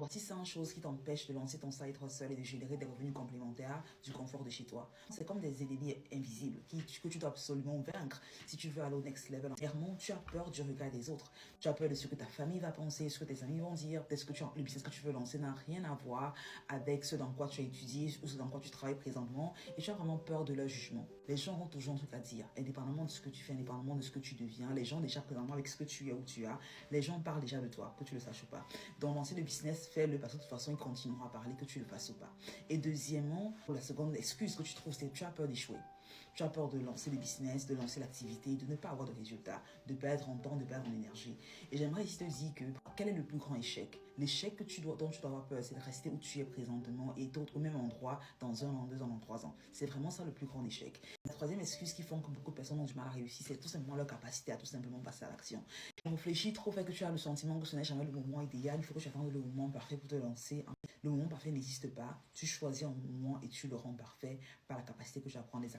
Voici 5 choses qui t'empêchent de lancer ton side hustle et de générer des revenus complémentaires du confort de chez toi. C'est comme des ennemis invisibles que tu dois absolument vaincre si tu veux aller au next level. Clairement, tu as peur du regard des autres. Tu as peur de ce que ta famille va penser, ce que tes amis vont dire. Peut-être que le business que tu veux lancer n'a rien à voir avec ce dans quoi tu as étudié ou ce dans quoi tu travailles présentement. Et tu as vraiment peur de leur jugement. Les gens ont toujours un truc à dire, indépendamment de ce que tu fais, indépendamment de ce que tu deviens. Les gens déjà présentement avec ce que tu es ou tu as, les gens parlent déjà de toi, que tu le saches ou pas. Donc lancer le business, fais-le parce que de toute façon, ils continueront à parler que tu le fasses ou pas. Et deuxièmement, pour la seconde excuse que tu trouves, c'est que tu as peur d'échouer. Tu as peur de lancer le business, de lancer l'activité, de ne pas avoir de résultats, de perdre en temps, de perdre en énergie. Et j'aimerais ici te dire que quel est le plus grand échec? L'échec dont tu dois avoir peur, c'est de rester où tu es présentement et d'être au même endroit dans 1 an, 2 ans, dans 3 ans. C'est vraiment ça le plus grand échec. La troisième excuse qui font que beaucoup de personnes ont du mal à réussir, c'est tout simplement leur capacité à tout simplement passer à l'action. Tu réfléchis trop, fait que tu as le sentiment que ce n'est jamais le moment idéal, il faut que tu attendes le moment parfait pour te lancer. Le moment parfait n'existe pas, tu choisis un moment et tu le rends parfait par la capacité que tu as à prendre des actions.